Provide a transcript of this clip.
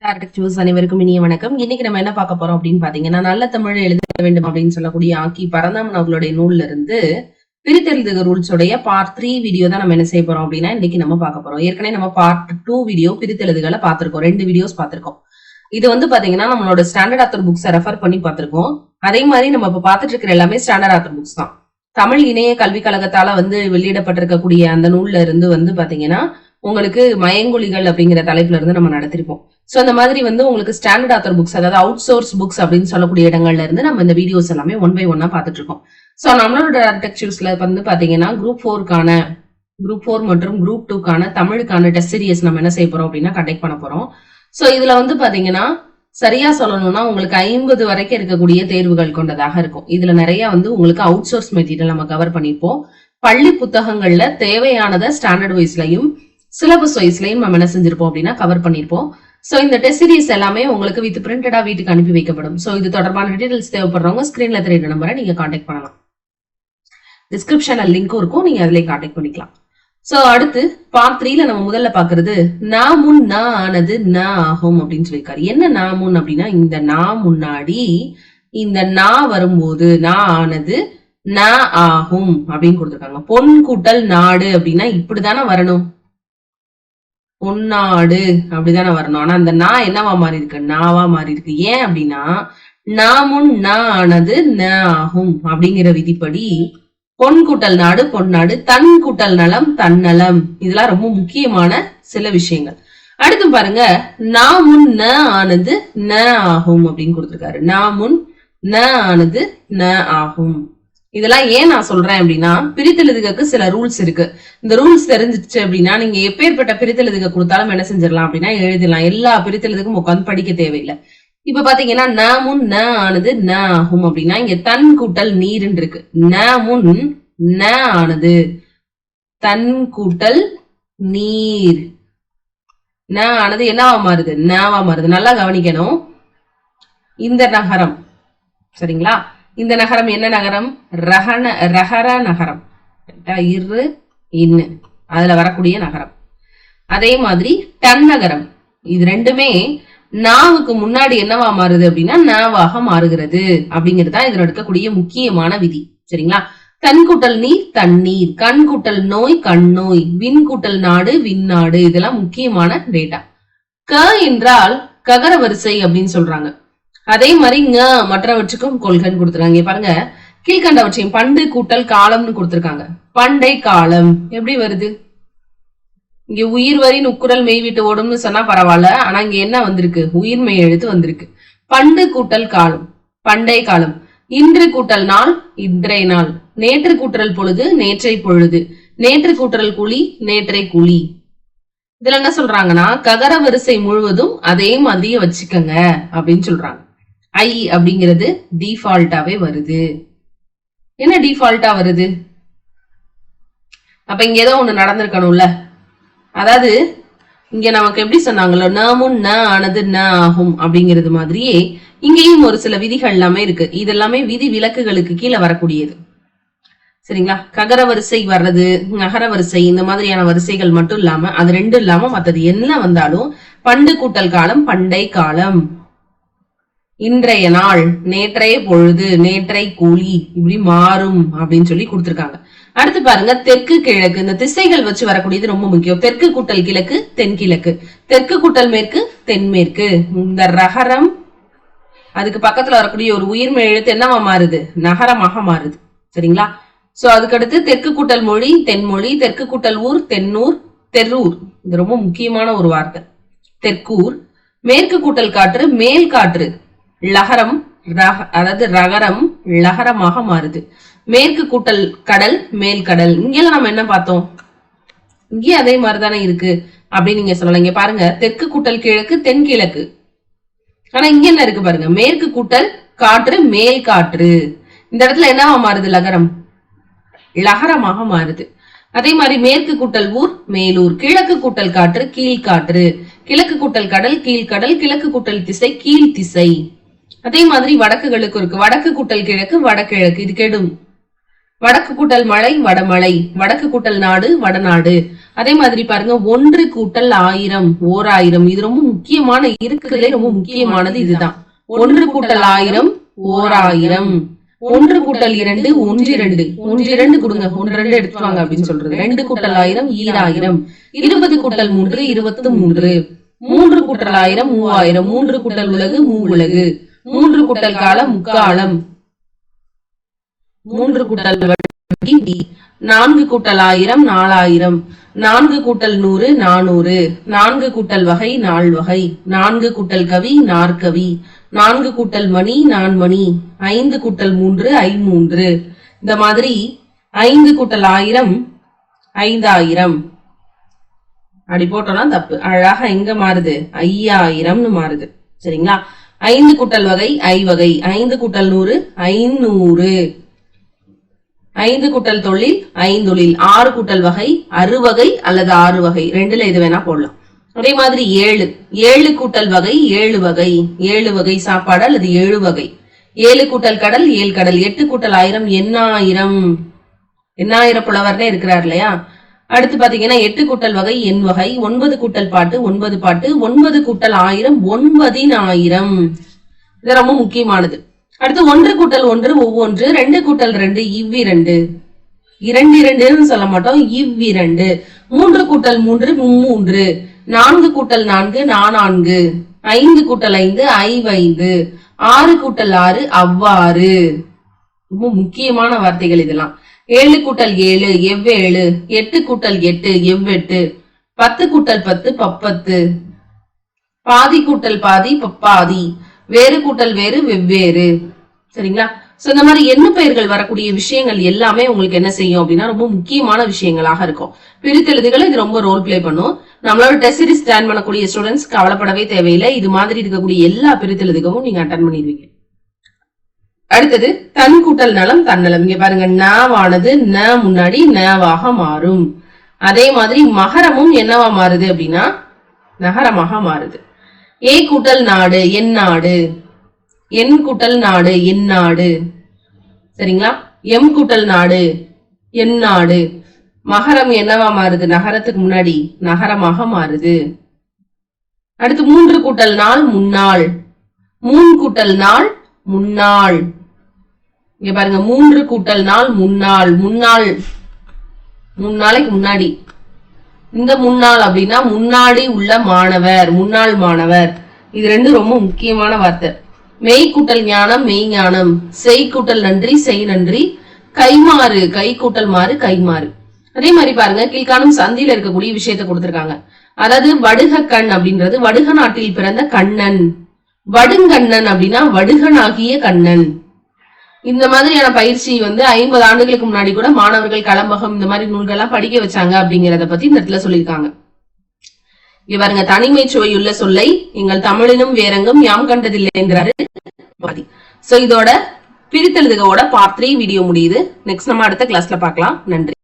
அனைவருக்கும் இனிய வணக்கம். இன்னைக்கு நம்ம என்ன பார்க்க போறோம் அப்படின்னு பாத்தீங்கன்னா, நல்ல தமிழ் எழுத வேண்டும் அப்படின்னு சொல்லக்கூடிய ஆக்கி பரந்தாமன் அவர்களுடைய நூல்ல இருந்து பிரித்தெழுதுக ரூல்ஸ் உடைய பார்ட் 3 வீடியோ தான் நம்ம என்ன செய்ய போறோம் அப்படின்னா இன்னைக்கு நம்ம பார்க்க போறோம். ஏற்கனவே நம்ம பார்ட் 2 வீடியோ பிரித்தெழுதுகளை பார்த்திருக்கோம். 2 வீடியோஸ் பார்த்திருக்கோம். இது வந்து பாத்தீங்கன்னா நம்மளோட ஸ்டாண்டர்ட் ஆத்தர் புக்ஸை ரெஃபர் பண்ணி பார்த்திருக்கோம். அதே மாதிரி நம்ம இப்ப பார்த்துட்டு இருக்கிற எல்லாமே ஸ்டாண்டர்ட் ஆத்தர் புக்ஸ் தான். தமிழ் இணைய கல்விக் கழகத்தால வந்து வெளியிடப்பட்டிருக்கக்கூடிய அந்த நூல்ல இருந்து வந்து பாத்தீங்கன்னா உங்களுக்கு மயங்கொலிகள் அப்படிங்கிற தலைப்புல இருந்து நம்ம நடத்திருப்போம். சோ அந்த மாதிரி வந்து உங்களுக்கு ஸ்டாண்டர்ட் ஆத்தர் புக்ஸ், அதாவது அவுட் சோர்ஸ் புக்ஸ் அப்படின்னு சொல்லக்கூடிய இடங்கள்ல இருந்து நம்ம இந்த வீடியோஸ் எல்லாமே 1 by 1 பாத்துட்டு இருக்கோம். சோ நம்மளோட டெக்ஸ்ட்ல வந்து பாத்தீங்கன்னா குரூப் 4 மற்றும் குரூப் 2 தமிழுக்கான டெஸ்ட் சீரியஸ் நம்ம என்ன செய்ய போறோம் அப்படின்னா கண்டக்ட் பண்ண போறோம். சோ இதுல வந்து பாத்தீங்கன்னா சரியா சொல்லணும்னா உங்களுக்கு 50 வரைக்கும் இருக்கக்கூடிய தேர்வுகள் கொண்டதாக இருக்கும். இதுல நிறைய வந்து உங்களுக்கு அவுட் சோர்ஸ் மெட்டீரியல் நம்ம கவர் பண்ணிப்போம். பள்ளி புத்தகங்கள்ல தேவையானதை ஸ்டாண்டர்ட் வைஸ்லயும் சிலபஸ் வைஸ்லயும் நம்ம என்ன செஞ்சிருப்போம் அப்படின்னா கவர் பண்ணிருப்போம். சோ இந்த டெஸ்ட் சீரிஸ் எல்லாமே உங்களுக்கு வித் பிரிண்டடா வீட்டுக்கு அனுப்பி வைக்கப்படும். சோ இது தொடர்பான டீடைல்ஸ் தேவைப்படுறவங்க ஸ்கிரீன்ல தெரியுற நம்பரை நீங்க கான்டாக்ட் பண்ணலாம். டிஸ்கிரிப்ஷன்ல லிங்க்கும் இருக்கும், நீங்க அதுல கான்டாக்ட் பண்ணிக்கலாம். சோ அடுத்து பார்ட் 3ல நம்ம முதல்ல பாக்குறது நான் முன் நான் ஆனது நான் ஆகும் அப்படின்னு சொல்லியிருக்காரு. என்ன நான் முன் அப்படின்னா இந்த நான் முன்னாடி இந்த நான் வரும்போது நான் ஆனது நான் ஆகும் அப்படின்னு கொடுத்துருக்காங்க. பொன் கூட்டல் நாடு அப்படின்னா இப்படிதானே வரணும், பொன்னாடு அப்படிதானே வரணும். ஆனா அந்த நான் என்னவா மாறி இருக்கு, நாவா மாறி இருக்கு. ஏன் அப்படின்னா நான் முன் நான் ஆனது நான் ஆகும் அப்படிங்கிற விதிப்படி பொன் கூட்டல் நாடு பொன்னாடு, தன் கூட்டல் நலம் தன்னலம், இதெல்லாம் ரொம்ப முக்கியமான சில விஷயங்கள். அடுத்து பாருங்க நான் முன் ந ஆனது ந ஆகும் அப்படின்னு கொடுத்திருக்காரு. நான் முன் ந ஆனது ந ஆகும். இதெல்லாம் ஏன் நான் சொல்றேன் அப்படின்னா பிரித்தெழுதுக்கு சில ரூல்ஸ் இருக்கு. இந்த ரூல்ஸ் தெரிஞ்சிச்சு அப்படின்னா நீங்க எப்பேற்பட்ட பிரித்தெழுதுக கொடுத்தாலும் என்ன செஞ்சிடலாம் அப்படின்னா எழுதலாம். எல்லா பிரித்தெழுதுக்கும் உட்காந்து படிக்க தேவையில்லை. இப்ப பாத்தீங்கன்னா ந முன் ந ஆனது ந ஆகும் அப்படின்னா இங்க தன் கூட்டல் நீர்ன்னு இருக்கு. ந முன் ந ஆனது தன் கூட்டல் நீர், ந ஆனது என்னவா மாறுது, நவா மாறுது. நல்லா கவனிக்கணும். இந்த நகரம் சரிங்களா, இந்த நகரம் என்ன நகரம், ரகர நகரம், இரு இன்னு அதுல வரக்கூடிய நகரம். அதே மாதிரி டன் நகரம், இது ரெண்டுமே நாவுக்கு முன்னாடி என்னவா மாறுது அப்படின்னா நாவாக மாறுகிறது அப்படிங்கிறதா இதுல இருக்கக்கூடிய முக்கியமான விதி. சரிங்களா, தன் கூட்டல் நீர் தண்ணீர், கண் கூட்டல் நோய் கண்ணோய், விண் கூட்டல் நாடு விண்ணாடு, இதெல்லாம் முக்கியமான டேட்டா. க என்றால் ககர வரிசை அப்படின்னு சொல்றாங்க. அதே மாதிரி மற்றவற்றுக்கும் கொள்கைன்னு கொடுத்துருக்காங்க. பாருங்க கீழ்கண்டவற்றையும் பண்டு கூட்டல் காலம்னு கொடுத்திருக்காங்க. பண்டை காலம் எப்படி வருது, இங்க உயிர் வரி நுக்குரல் மெய் விட்டு ஓடும்னு சொன்னா பரவாயில்ல. ஆனா இங்க என்ன வந்திருக்கு, உயிர்மெய் எழுத்து வந்திருக்கு. பண்டு கூட்டல் காலம் பண்டை காலம், இன்று கூட்டல் நாள் இன்றைய நாள், நேற்று கூட்டல் பொழுது நேற்றை பொழுது, நேற்று கூட்டல் கூலி நேற்றை கூலி. இதுல என்ன சொல்றாங்கன்னா ககர வரிசை முழுவதும் அதே மாதிரியே வச்சுக்கங்க அப்படின்னு சொல்றாங்க. ஐ அப்படிங்கிறது டிஃபால்ட்டாவே வருது. என்ன டிஃபால்ட்டா வருது, அப்ப இங்க ஏதோ ஒண்ணு நடந்திருக்கணும்ல. அதாவது இங்க நமக்கு எப்படி சொன்னாங்களோ ந முன் ந ஆனது ந ஆகும் அப்படிங்கிறது மாதிரியே இங்கேயும் ஒரு சில விதிகள் எல்லாமே இருக்கு. இதெல்லாமே விதி விலக்குகளுக்கு கீழே வரக்கூடியது. சரிங்களா, ககர வரிசை வர்றது, நகர வரிசை, இந்த மாதிரியான வரிசைகள் மட்டும் இல்லாம அது ரெண்டும் இல்லாம மத்தது என்ன வந்தாலும் பண்டு கூட்டல் காலம் பண்டை காலம், இன்றைய நாள் நேற்றைய பொழுது நேற்றை கூலி, இப்படி மாறும் அப்படின்னு சொல்லி கொடுத்திருக்காங்க. அடுத்து பாருங்க தெற்கு கிழக்கு, இந்த திசைகள் வச்சு வரக்கூடியது ரொம்ப முக்கியம். தெற்கு கூட்டல் கிழக்கு தென்கிழக்கு, தெற்கு கூட்டல் மேற்கு தென்மேற்கு. இந்த ரகரம் அதுக்கு பக்கத்துல வரக்கூடிய ஒரு உயிர்மெய் எழுத்து என்னவா மாறுது, நகரமாக மாறுது. சரிங்களா, சோ அதுக்கடுத்து தெற்கு கூட்டல் மொழி தென்மொழி, தெற்கு கூட்டல் ஊர் தென்னூர் தெருர், இது ரொம்ப முக்கியமான ஒரு வார்த்தை தெற்கூர். மேற்கு கூட்டல் காற்று மேல் காற்று, லகரம் அதாவது ரகரம் லகரமாக மாறுது. மேற்கு கூட்டல் கடல் மேல் கடல், இங்கெல்லாம் நம்ம என்ன பார்த்தோம், இங்கே அதே மாதிரிதானே இருக்கு அப்படின்னு நீங்க சொல்லலாம். இங்க பாருங்க தெற்கு கூட்டல் கிழக்கு தென்கிழக்கு, ஆனா இங்க என்ன இருக்கு பாருங்க, மேற்கு கூட்டல் காற்று மேல் காற்று, இந்த இடத்துல என்னவா மாறுது, லகரம் லகரமாக மாறுது. அதே மாதிரி மேற்கு கூட்டல் ஊர் மேலூர், கிழக்கு கூட்டல் காற்று கீழ்காற்று, கிழக்கு கூட்டல் கடல் கீழ்கடல், கிழக்கு கூட்டல் திசை கீழ் திசை. அதே மாதிரி வடக்குகளுக்கு இருக்கு, வடக்கு கூட்டல் கிழக்கு வடகிழக்கு, இது கெடும். வடக்கு கூட்டல் மழை வடமழை, வடக்கு கூட்டல் நாடு வடநாடு. அதே மாதிரி பாருங்க 1 கூட்டல் 1000 ஓர் ஆயிரம். இது ரொம்ப முக்கியமான இருக்குதுல ரொம்ப முக்கியமானது இதுதான். 1 கூட்டல் 1000 ஓர் ஆயிரம். 1 கூட்டல் 2 ஒன்றிரண்டு. ஒன்றிரண்டு கொடுங்க, 1 எடுத்துவாங்க அப்படின்னு சொல்றது. 2 கூட்டல் 1000 ஈராயிரம். 20 கூட்டல் 3 23. 3 கூட்டல் 1000 3000. 3 கூட்டல் உலகு மூவுலகு. 3 கூட்டல் காலம் முக்காலம். 3 கூட்டல் 4 கூட்டல் 1000 4000. 4 கூட்டல் 100 400. 4 கூட்டல் வகை நால்வகை. 4 கூட்டல் கவி நாற்கவி. 4 கூட்டல் மணி நான்மணி. 5 கூட்டல் 3 ஐமூன்று. இந்த மாதிரி 5 கூட்டல் 1000 5000. அப்படி போட்டோம்னா தப்பு. அழகா எங்க மாறுது? 5000ன்னு மாறுது. சரிங்களா? 5 கூட்டல் வகை ஐவகை. 5 கூட்டல் 100 500. 5 கூட்டல் தொழில் ஐந்தொழில். 6 கூட்டல் வகை அறுவகை அல்லது 6 வகை. ரெண்டுல இது வேணா போடலாம். அதே மாதிரி 7 கூட்டல் வகை 7 வகை. 7 வகை சாப்பாடு அல்லது 7 வகை. 7 கூட்டல் கடல் 7 கடல். 8 கூட்டல் 1000 எண்ணாயிரம். எண்ணாயிரம் புலவர்னே இருக்கிறார் இல்லையா? அடுத்து பாத்தீங்கன்னா 8 கூட்டல் வகை எண் வகை. 9 கூட்டல் பாட்டு 9 பாட்டு. 9 கூட்டல் 1000 9,000. இது ரொம்ப முக்கியமானது. அடுத்து 1 கூட்டல் 1 ஒவ்வொன்று. 2 கூட்டல் 2 இவ்விரண்டு. 2 சொல்ல மாட்டோம், இவ்விரண்டு. 3 கூட்டல் 3 மும்மூன்று. 4 கூட்டல் 4 நான்கு. 5 கூட்டல் 5 ஐவைந்து. 6 கூட்டல் 6 அவ்வாறு. ரொம்ப முக்கியமான வார்த்தைகள் இதெல்லாம். 7 கூட்டல் 7 எவ்வேழு. 8 கூட்டல் 8 எவ்வெட்டு. 10 கூட்டல் 10 பப்பத்து. பாதி கூட்டல் பாதி பப்பாதி. வேறு கூட்டல் வேறு வெவ்வேறு. சரிங்களா? சோ இந்த மாதிரி எண்ணு பெயர்கள் வரக்கூடிய விஷயங்கள் எல்லாமே உங்களுக்கு என்ன செய்யும் அப்படின்னா ரொம்ப முக்கியமான விஷயங்களாக இருக்கும். பிரித்தெழுதுகளை இது ரொம்ப ரோல் பிளே பண்ணும். நம்மளோட டெஸ்ட் சீரிஸ் ஸ்டாண்ட் பண்ணக்கூடிய ஸ்டூடெண்ட்ஸ் கவலைப்படவே தேவையில்லை. இது மாதிரி இருக்கக்கூடிய எல்லா பிரித்தெழுதுகவும் நீங்க அட்டன் பண்ணிடுவீங்க. அடுத்தது தன் கூட்டல் நலம் தன்னலம். இங்க பாருங்க, நாவானது ந முன்னாடி நவாக மாறும். அதே மாதிரி மகரமும் என்னவா மாறுது அப்படின்னா நகரமாக மாறுது. ஏ கூட்டல் நாடு என் நாடு. என் கூட்டல் நாடு என் நாடு. சரிங்களா? எம் கூட்டல் நாடு என் நாடு. மகரம் என்னவா மாறுது? நகரத்துக்கு முன்னாடி நகரமாக மாறுது. அடுத்து 3 கூட்டல் நாள் முன்னாள். 3 கூட்டல் நாள் முன்னாள். இங்க பாருங்க, 3 கூட்டல் நாள் முன்னாள். முன்னாள் 3 நாளைக்கு முன்னாடி. இந்த முன்னாள் அப்படின்னா முன்னாடி உள்ள மாணவர், முன்னாள் மாணவர். இது ரெண்டும் ரொம்ப முக்கியமான வார்த்தை. மெய் கூட்டல் ஞானம் மெய் ஞானம். செய் கூட்டல் நன்றி செய் நன்றி. கைமாறு கை கூட்டல் மாறு கைமாறு. அதே மாதிரி பாருங்க, கீழ்காணும் சந்தியில இருக்கக்கூடிய விஷயத்த கொடுத்திருக்காங்க. அதாவது வடுக கண் அப்படின்றது வடுக நாட்டில் பிறந்த கண்ணன். வடுங்கண்ணன் அப்படின்னா வடுகனாகிய கண்ணன். இந்த மாதிரியான பயிற்சி 50 ஆண்டுகளுக்கு முன்னாடி கூட மாணவர்கள் களம்பகம் இந்த மாதிரி நூல்கள்லாம் படிக்க வச்சாங்க அப்படிங்கறத பத்தி இந்த இடத்துல சொல்லியிருக்காங்க. இங்க பாருங்க, தனிமை சுவையுள்ள சொல்லை எங்கள் தமிழினும் வேறெங்கும் யாம் கண்டதில்லை என்கிறாரு. சோ இதோட பிரித்தெழுதுகோட பார்ட் 3 வீடியோ முடியுது. நெக்ஸ்ட் நம்ம அடுத்த கிளாஸ்ல பார்க்கலாம். நன்றி.